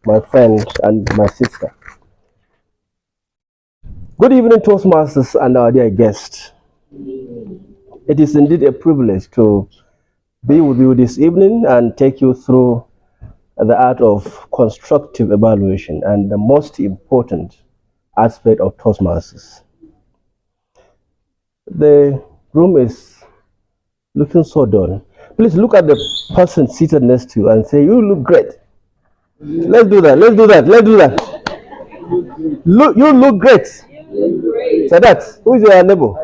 my friend, and my sister. Good evening, Toastmasters and our dear guests. It is indeed a privilege to be with you this evening and take you through the art of constructive evaluation and the most important aspect of Toastmasters. The room is looking so dull. Please look at the person seated next to you and say, "You look great." Let's do that. Let's do that. Let's do that. Look, you look great. So that's who is your neighbor?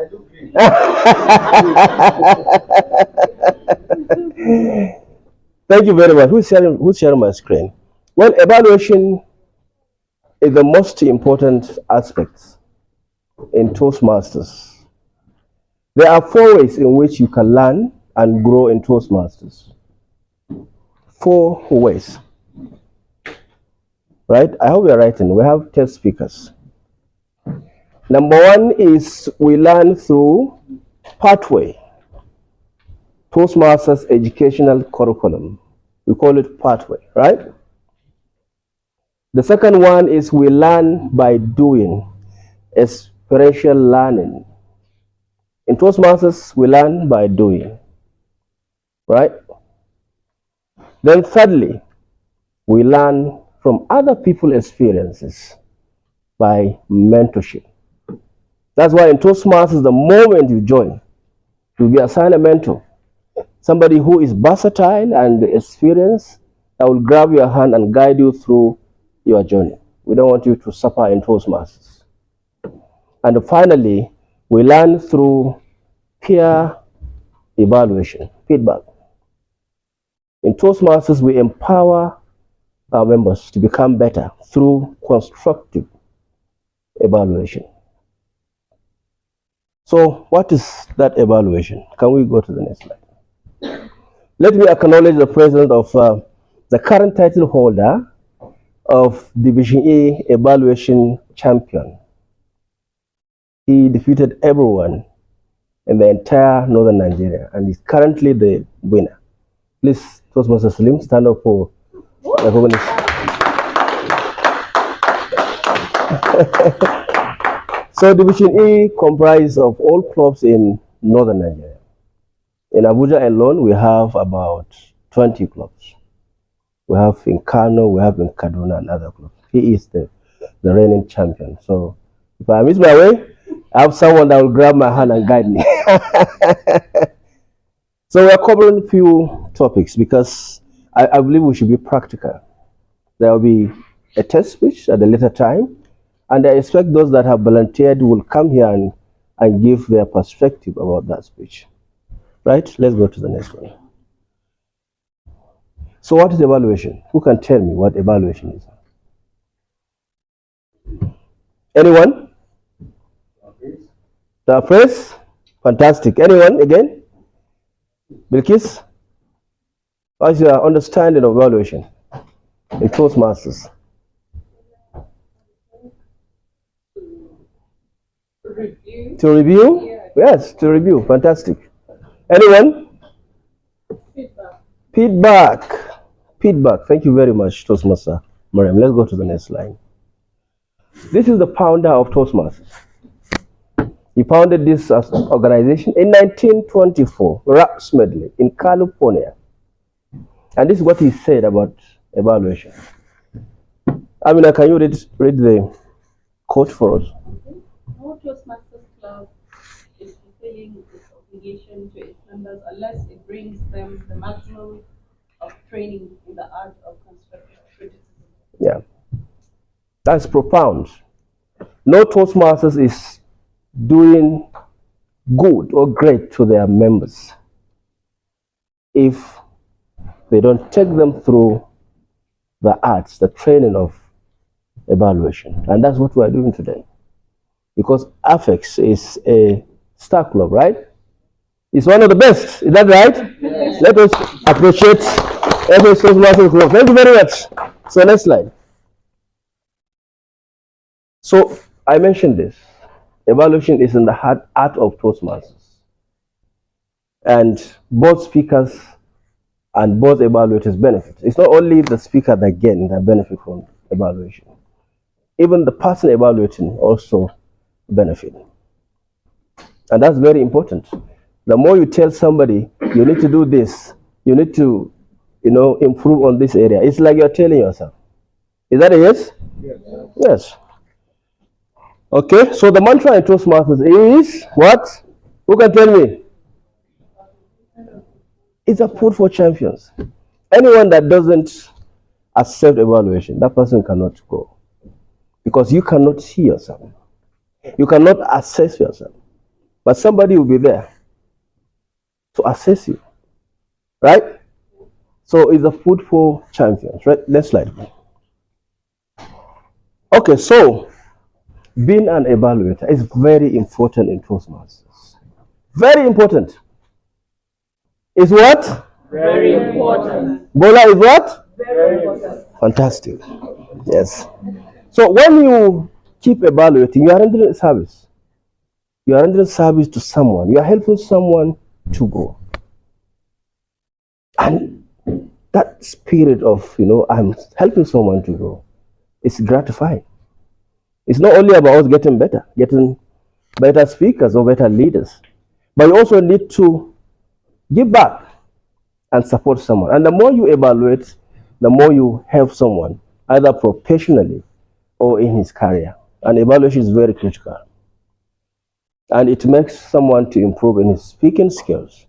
Thank you very much. Who's sharing my screen? Well, evaluation is the most important aspect in Toastmasters. There are 4 ways in which you can learn and grow in Toastmasters. 4 ways. Right? I hope you're writing. We have test speakers. Number 1 is we learn through pathway. Toastmasters educational curriculum. We call it pathway, right? The second one is we learn by doing, experiential learning. In Toastmasters, we learn by doing, right? Then thirdly, we learn from other people's experiences by mentorship. That's why in Toastmasters, the moment you join, you'll be assigned a mentor. Somebody who is versatile and experienced that will grab your hand and guide you through your journey. We don't want you to suffer in Toastmasters. And finally, we learn through peer evaluation, feedback. In Toastmasters, we empower our members to become better through constructive evaluation. So what is that evaluation? Can we go to the next slide? Let me acknowledge the presence of the current title holder of Division E Evaluation Champion. He defeated everyone in the entire northern Nigeria and is currently the winner. Please, Toastmaster Slim, stand up for recognition. So Division E comprises of all clubs in northern Nigeria. In Abuja alone, we have about 20 clubs. We have in Kano, we have in Kaduna, and other clubs. He is the reigning champion. So if I miss my way, I have someone that will grab my hand and guide me. So we are covering a few topics because I believe we should be practical. There will be a test speech at a later time, and I expect those that have volunteered will come here and give their perspective about that speech. Right? Let's go to the next one. So what is evaluation? Who can tell me what evaluation is? Anyone? The phrase? Fantastic. Anyone again? Bilkis? What's your understanding of evaluation in Toastmasters? Review. To review? Yeah. Yes, to review. Fantastic. Anyone? Feedback. Feedback. Thank you very much, Toastmaster Mariam. Let's go to the next slide. This is the founder of Toastmasters. He founded this organization in 1924, approximately, in California. And this is what he said about evaluation. Amina, can you read the quote for us? No Toastmasters Club is fulfilling its obligation to its members unless it brings them the maximum of training in the art of constructive criticism. Yeah, that's profound. No Toastmasters is doing good or great to their members if they don't take them through the arts, the training of evaluation. And that's what we are doing today. Because AFEX is a star club, right? It's one of the best. Is that right? Yes. Let us appreciate AFEX Toastmasters Club. Thank you very much. So next slide. So I mentioned this. Evaluation is in the art of Toastmasters. And both speakers and both evaluators benefit. It's not only the speaker that benefit from evaluation. Even the person evaluating also benefit. And that's very important. The more you tell somebody, you need to do this, you need to, improve on this area. It's like you're telling yourself. Is that a yes? Yes. Yes. Okay, so the mantra in Toastmasters is what? Who can tell me? It's a food for champions. Anyone that doesn't accept evaluation, that person cannot go. Because you cannot see yourself. You cannot assess yourself. But somebody will be there to assess you. Right? So it's a food for champions. Right? Next slide. Okay, so being an evaluator is very important in Toastmasters. Very important. Is what? Very important. Bola is what? Very important. Fantastic. Yes. So when you keep evaluating, you are rendering service. You are rendering service to someone. You are helping someone to go. And that spirit of, I'm helping someone to grow, is gratifying. It's not only about us getting better speakers or better leaders, but you also need to give back and support someone. And the more you evaluate, the more you help someone, either professionally or in his career. And evaluation is very critical. And it makes someone to improve in his speaking skills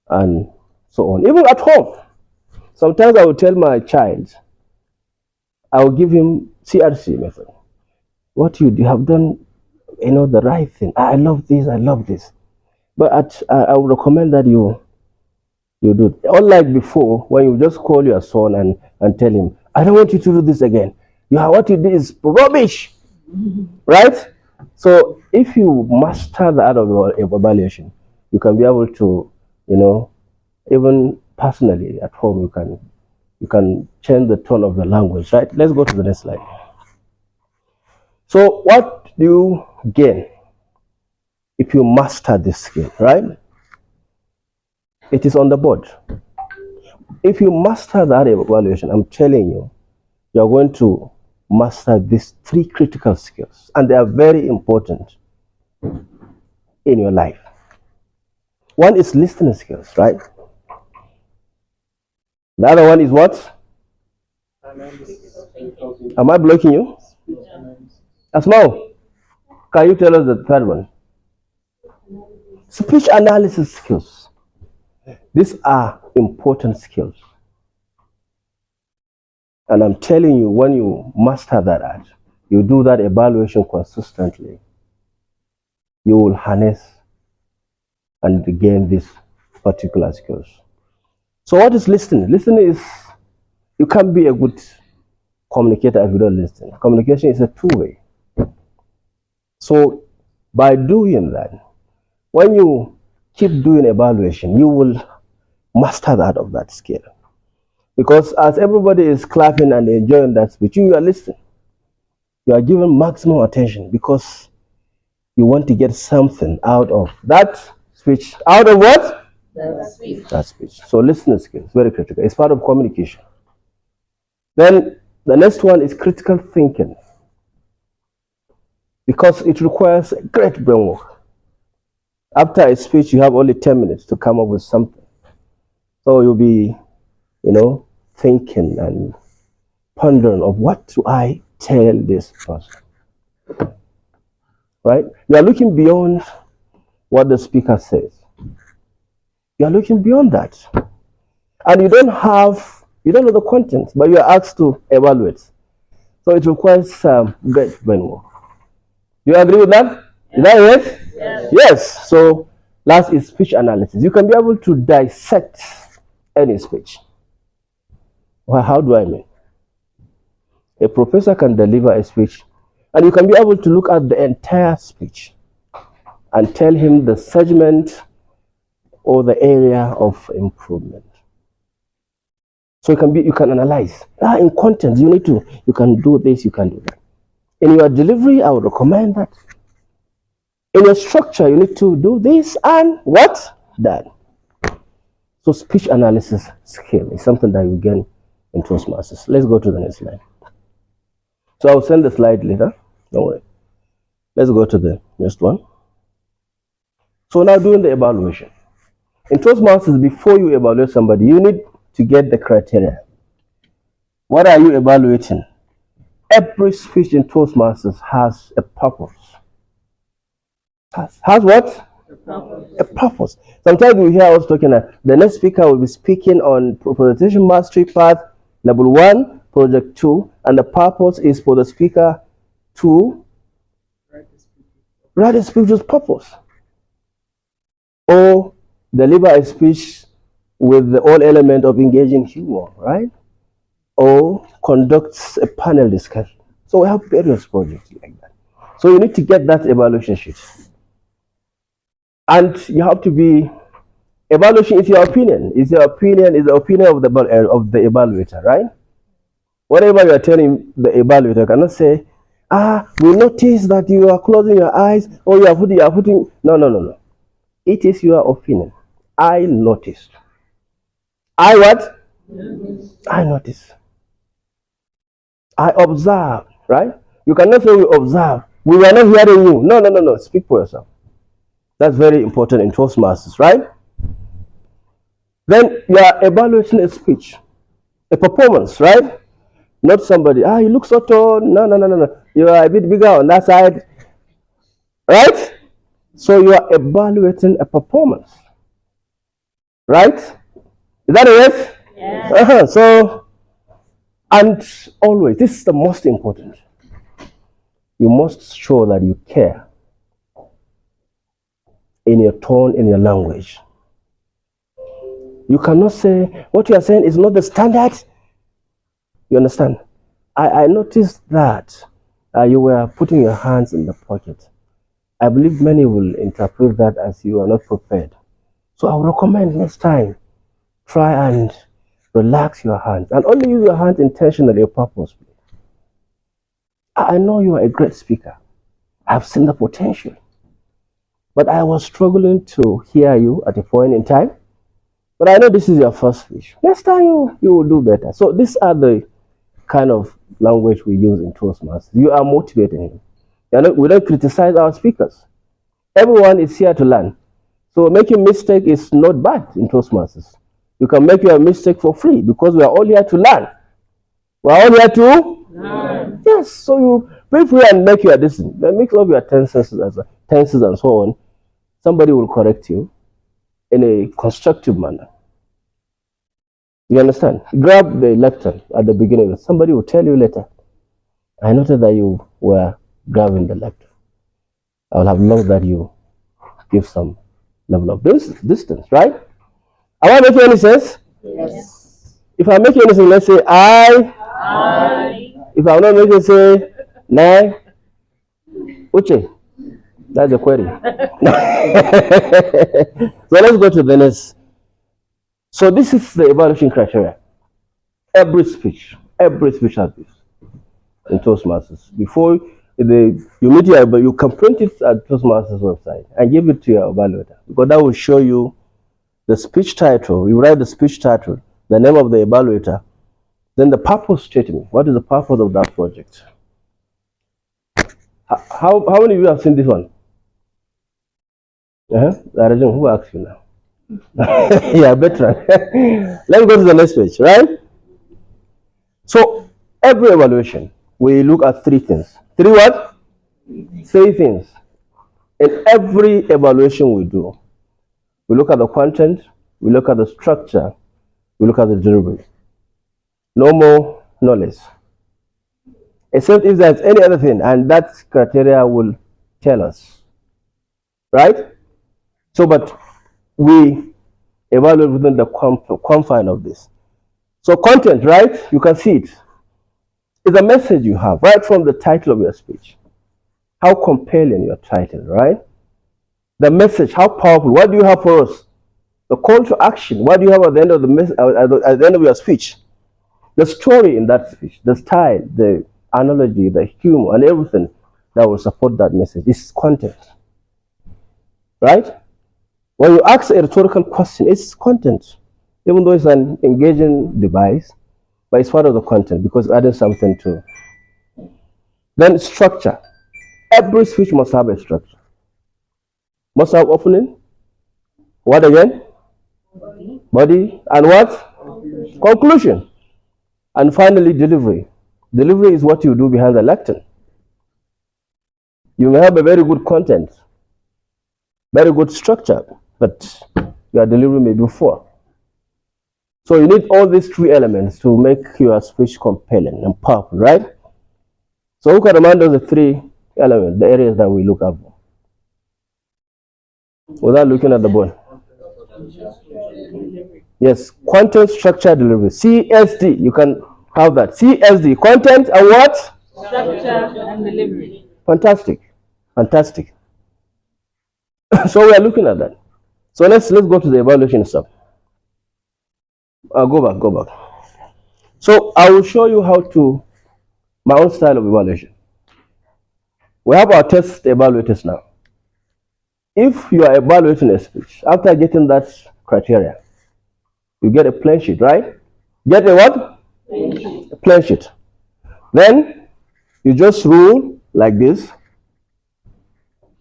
and so on. Even at home, sometimes I will tell my child, I will give him CRC method. What you have done, the right thing. I love this, I love this. But I would recommend that you do. Unlike before, when you just call your son and tell him, I don't want you to do this again. What you did is rubbish. Right? So if you master the art of evaluation, you can be able to, even personally at home, you can change the tone of the language. Right? Let's go to the next slide. So what do you gain if you master this skill, right? It is on the board. If you master that evaluation, I'm telling you, you're going to master these 3 critical skills, and they are very important in your life. One is listening skills, right? The other one is what? Am I blocking you? Asmao, can you tell us the third one? Speech analysis skills. These are important skills. And I'm telling you, when you master that art, you do that evaluation consistently, you will harness and gain these particular skills. So what is listening? Listening is, you can't be a good communicator if you don't listen. Communication is a two-way. So by doing that, when you keep doing evaluation, you will master that of that skill. Because as everybody is clapping and enjoying that speech, you are listening. You are giving maximum attention because you want to get something out of that speech. Out of what? That speech. So listening skills, very critical. It's part of communication. Then the next one is critical thinking. Because it requires great brain work. After a speech, you have only 10 minutes to come up with something. So you'll be, thinking and pondering of what do I tell this person. Right? You are looking beyond what the speaker says. You are looking beyond that. And you don't know the content, but you are asked to evaluate. So it requires great brain work. Do you agree with that? Is that it? Yes. Yes. So last is speech analysis. You can be able to dissect any speech. Well, how do I mean? A professor can deliver a speech, and you can be able to look at the entire speech and tell him the segment or the area of improvement. So you can analyze. In content, you can do this, you can do that. In your delivery, I would recommend that. In your structure, you need to do this and what? That. So speech analysis skill is something that you gain in Toastmasters. Let's go to the next slide. So I'll send the slide later. Don't worry. Let's go to the next one. So now doing the evaluation. In Toastmasters, before you evaluate somebody, you need to get the criteria. What are you evaluating? Every speech in Toastmasters has a purpose. Has what? A purpose. Sometimes we hear us talking that the next speaker will be speaking on presentation mastery path level 1, project 2, and the purpose is for the speaker to write a speech with purpose, or deliver a speech with the all element of engaging humor, right? Or conducts a panel discussion. So we have various projects like that. So you need to get that evaluation sheet. And you have to be, evaluation is your opinion. Is the opinion of the evaluator, right? Whatever you are telling the evaluator, cannot say, we notice that you are closing your eyes, or you are putting. No. It is your opinion. I noticed. I what? I noticed. I observed, right? You cannot say we observe. We were not hearing you. No. Speak for yourself. That's very important in Toastmasters, right? Then you are evaluating a speech, a performance, right? Not somebody, you look so tall. No. You are a bit bigger on that side, right? So you are evaluating a performance, right? Is that a yes? Yes. So, and always, this is the most important. You must show that you care in your tone, in your language. You cannot say, what you are saying is not the standard. You understand? I noticed that you were putting your hands in the pocket. I believe many will interpret that as you are not prepared. So I would recommend next time, try and relax your hands and only use your hands intentionally or purposefully. I know you are a great speaker. I've seen the potential. But I was struggling to hear you at a point in time. But I know this is your first speech. Next time you will do better. So these are the kind of language we use in Toastmasters. You are motivating him. We don't criticize our speakers. Everyone is here to learn. So making mistake is not bad in Toastmasters. You can make your mistake for free because we are all here to learn. We are all here to learn. Yes. So you feel free and make your decision. Then mix up your tenses and so on. Somebody will correct you in a constructive manner. You understand? Grab the lectern at the beginning. Somebody will tell you later. I noted that you were grabbing the lectern. I would have loved that you give some level of distance, right? Am I making any sense? Yes. If I'm making any sense, let's say I. If I'm not making sense, nay. Uche. That's the query. So let's go to the next. So this is the evaluation criteria. Every speech has this in Toastmasters. Before you meet here, but you can print it at Toastmasters website and give it to your evaluator because that will show you the speech title. You write the speech title, the name of the evaluator, then the purpose statement. What is the purpose of that project? How many of you have seen this one? Who asked you now? Yeah, veteran. Let's go to the next page, right? So every evaluation, we look at three things. Three what? Three things. In every evaluation we do, we look at the content, we look at the structure, we look at the delivery. No more, no less. Except if there's any other thing, and that criteria will tell us. Right? So, but we evaluate within the confine of this. So content, right? You can see it. It's a message you have right from the title of your speech. How compelling your title, right? The message, how powerful. What do you have for us? The call to action. What do you have at the end of at the end of your speech? The story in that speech, the style, the analogy, the humor, and everything that will support that message is content, right? When you ask a rhetorical question, it's content. even though it's an engaging device, but it's part of the content because it's adding something to it. Then structure. Every speech must have a structure. Must have opening. What again? Body. And what? Conclusion. And finally, delivery. Delivery is what you do behind the lectern. You may have a very good content, very good structure, but your delivery may be poor. So you need all these three elements to make your speech compelling and powerful, right? So who can remind us the three elements, the areas that we look at for? Without looking at the board. Yes, content, structure, delivery. CSD, you can have that. CSD, content and what? Structure and delivery. Fantastic, fantastic. So we are looking at that. So let's go to the evaluation stuff. Go back. So I will show you how to my own style of evaluation. We have our test evaluators now. If you are evaluating a speech, after getting that criteria, you get a plain sheet, right? Get a what? Plain sheet. A plain sheet. Then you just rule like this.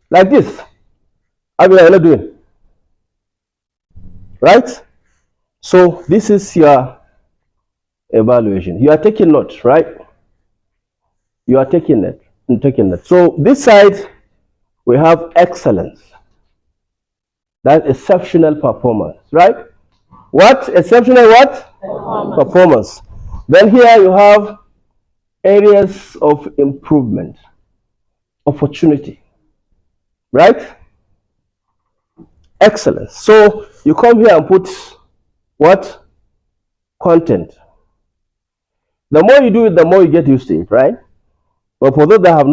Like this. How are you not doing? Right? So this is your evaluation. You are taking notes, right? You are taking it. So this side we have excellence. That's exceptional performance, right? What? Exceptional what? Performance. Then here you have areas of improvement, opportunity, right? Excellence. So you come here and put what? Content. The more you do it, the more you get used to it, right? But for those that have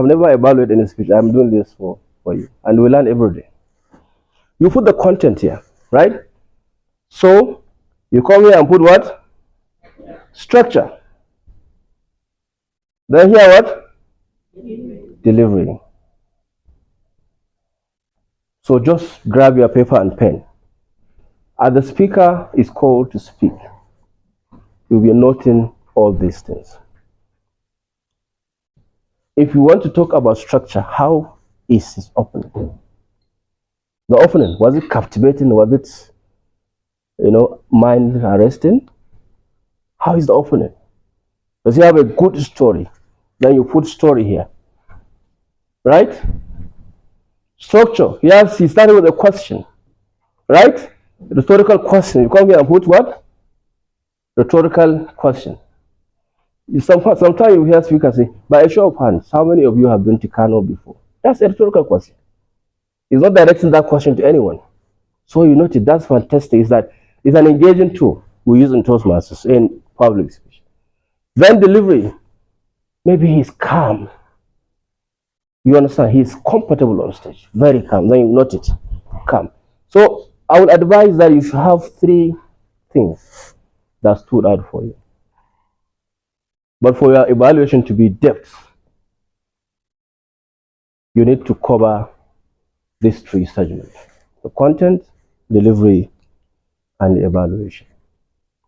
never evaluated any speech, I'm doing this for you, and we learn every day. You put the content here, right? So you come here and put what? Structure. Then here what? Delivery. So just grab your paper and pen. As the speaker is called to speak, you'll be noting all these things. If you want to talk about structure, how is his opening? The opening, was it captivating? Was it, mind arresting? How is the opening? Does he have a good story? Then you put story here. Right? Structure. Yes, he started with a question. Right? Rhetorical question. You come here and put what? Rhetorical question. Sometimes you hear speakers say, by a show of hands, how many of you have been to Kano before? That's a rhetorical question. He's not directing that question to anyone. So you notice that's fantastic. Is that it's an engaging tool we use in Toastmasters in public speech. Then delivery. Maybe he's calm. You understand? He's comfortable on stage. Very calm. Then you note it. Calm. So I would advise that you should have three things that stood out for you. But for your evaluation to be depth, you need to cover these three segments: the content, delivery, and the evaluation,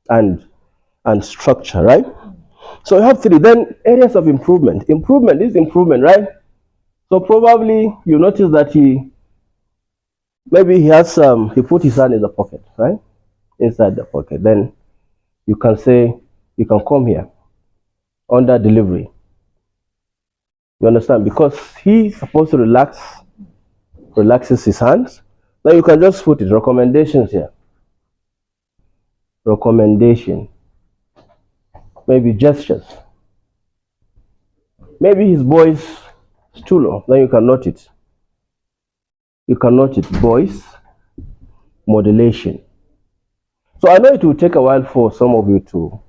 and structure, right? So you have three. Then areas of improvement. Improvement is improvement, right? So probably you notice that he put his hand in the pocket, right? Inside the pocket. Then you can come here under delivery. You understand? Because he's supposed to relaxes his hands. Then you can just put it, recommendations here. Recommendation. Maybe gestures. Maybe his voice is too low. Then you can note it. Voice modulation. So I know it will take a while for some of you to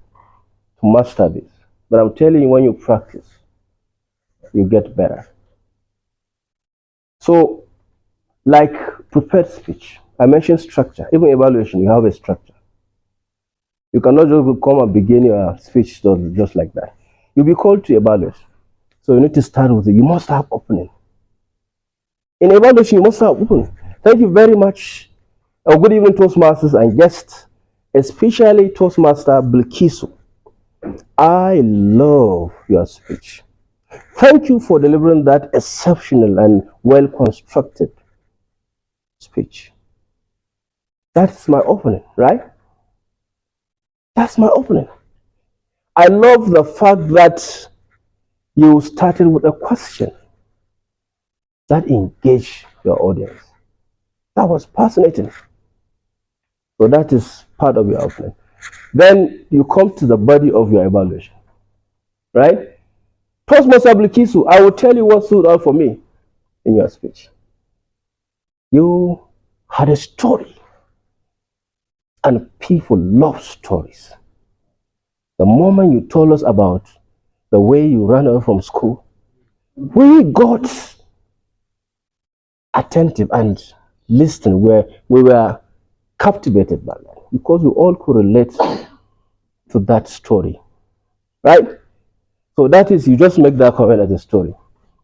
master this. But I'm telling you, when you practice, you get better. So, like prepared speech, I mentioned structure. Even evaluation, you have a structure. You cannot just come and begin your speech just like that. You'll be called to evaluate. So you need to start with it. You must have opening. In evaluation, you must have opening. Thank you very much. Good evening, Toastmasters and guests. especially Toastmaster Bilkisu. I love your speech. Thank you for delivering that exceptional and well constructed speech. That's my opening, right? That's my opening. I love the fact that you started with a question that engaged your audience. That was fascinating. So that is part of your opening. Then you come to the body of your evaluation, right? Toastmaster Bilkisu, I will tell you what stood out for me in your speech. You had a story, and people love stories. The moment you told us about the way you ran away from school, we got attentive and listened, where we were captivated by that because we all could relate to that story, right? So that is, you just make that comment as a story.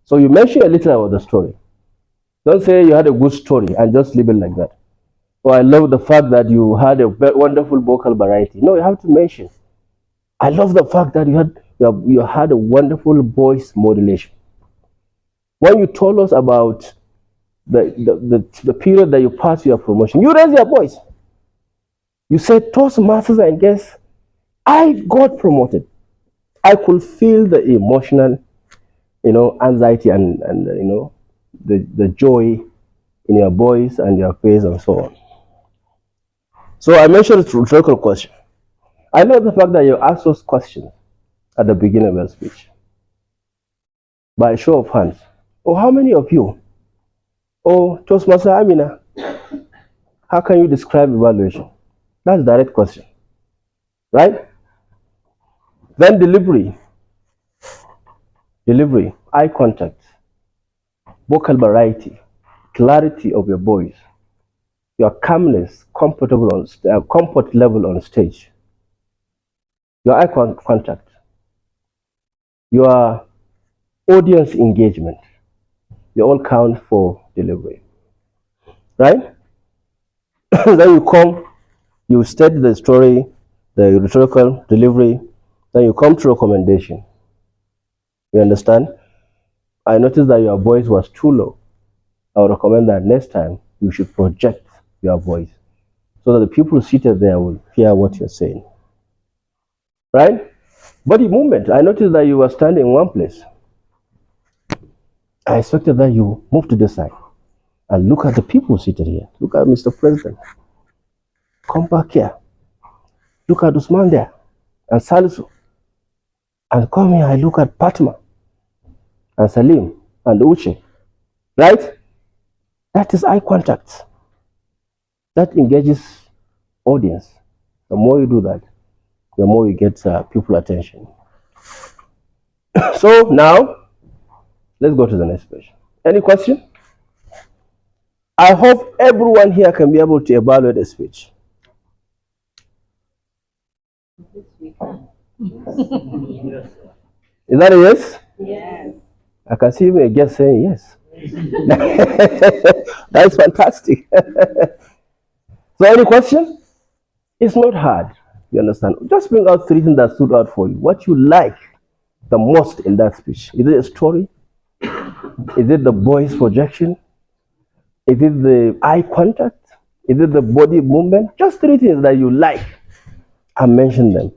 So you mention a little about the story. Don't say you had a good story and just leave it like that. Oh, I love the fact that you had a wonderful vocal variety. No, you have to mention. I love the fact that you had a wonderful voice modulation. When you told us about the period that you passed your promotion, you raised your voice. You said, Toastmasters, and guess, I got promoted. I could feel the emotional, anxiety and the joy in your voice and your face and so on. So I mentioned the rhetorical question. I love the fact that you asked those questions at the beginning of your speech. By a show of hands. Oh, how many of you? Oh, Toastmaster Amina, how can you describe evaluation? That's a direct question, right? Then delivery, eye contact, vocal variety, clarity of your voice, your calmness, comfort level on stage, your eye contact, your audience engagement, they all count for delivery, right? Then you study the story, the rhetorical delivery, then you come to recommendation. You understand? I noticed that your voice was too low. I would recommend that next time you should project your voice so that the people seated there will hear what you're saying. Right? Body movement. I noticed that you were standing in one place. I expected that you move to this side and look at the people seated here. Look at Mr. President. Come back here. Look at Usman there and Salisu. And come here, I look at Patma and Salim and Uche. Right? That is eye contact. That engages audience. The more you do that, the more you get people attention. So now, let's go to the next page. Any question? I hope everyone here can be able to evaluate a speech. Is that a yes? Yes. I can see you guess saying yes. That's fantastic. So any question? It's not hard. You understand? Just bring out 3 things that stood out for you. What you like the most in that speech. Is it a story? Is it the voice projection? Is it the eye contact? Is it the body movement? Just 3 things that you like and mention them.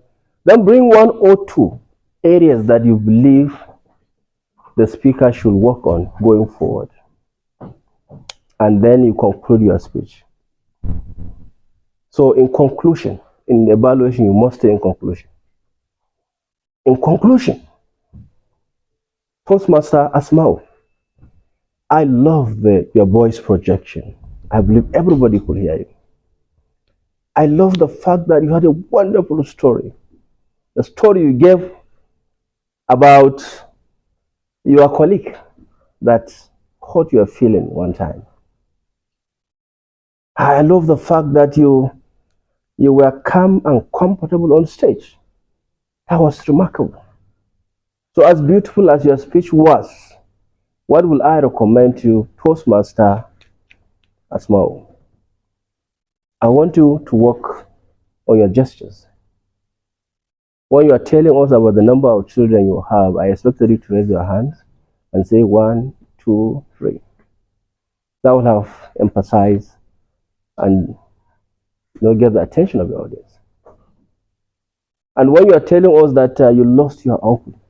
Then bring 1 or 2 areas that you believe the speaker should work on going forward. And then you conclude your speech. So in conclusion, in evaluation, you must stay in conclusion. In conclusion, Toastmaster Asmao, I love your voice projection. I believe everybody could hear you. I love the fact that you had a wonderful story. The story you gave about your colleague that hurt your feeling one time. I love the fact that you were calm and comfortable on stage. That was remarkable. So as beautiful as your speech was, what will I recommend to you, Toastmaster Asmao? I want you to work or your gestures. When you are telling us about the number of children you have, I expected you to raise your hands and say 1, 2, 3. That will have emphasized and get the attention of your audience. And when you are telling us that you lost your uncle,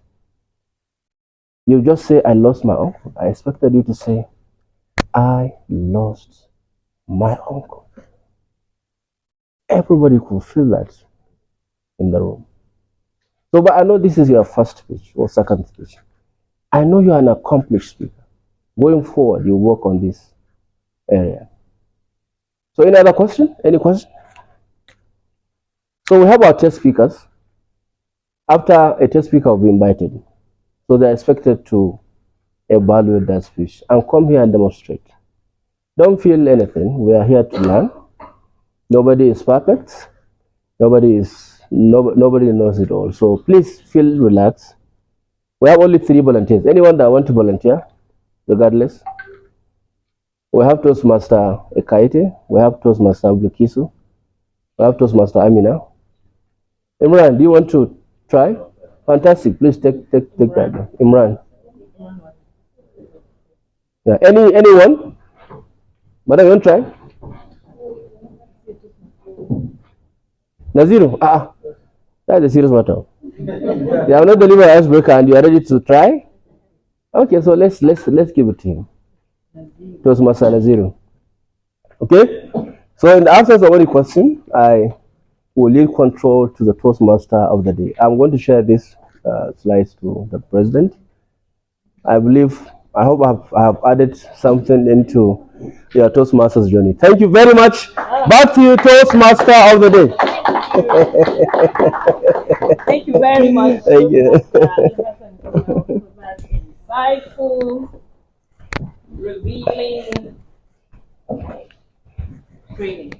you just say, I lost my uncle. I expected you to say, I lost my uncle. Everybody could feel that in the room. So, but I know this is your first speech or second speech. I know you are an accomplished speaker. Going forward, you work on this area. So, any other question? Any question? So, we have our test speakers. After a test speaker will be invited, so they're expected to evaluate that speech and come here and demonstrate. Don't feel anything. We are here to learn. Nobody is perfect. Nobody knows it all. So please feel relaxed. We have only 3 volunteers. Anyone that want to volunteer, regardless. We have Toastmaster Ekaite. We have Toastmaster Blukisu. We have Toastmaster Amina. Imran, do you want to try? Fantastic. Please take that. Imran. Yeah. Anyone? Madam, you want to try? Naziru. That's a serious matter. You have not delivered an icebreaker and you are ready to try? Okay, so let's give it to him. Toastmaster Naziru. Okay? So in the absence of any question, I will leave control to the Toastmaster of the day. I'm going to share this slides to the president. I hope I have added something into your Toastmasters journey. Thank you very much. Back to you, Toastmaster of the day. Thank you very much. Thank you. Insightful, revealing training.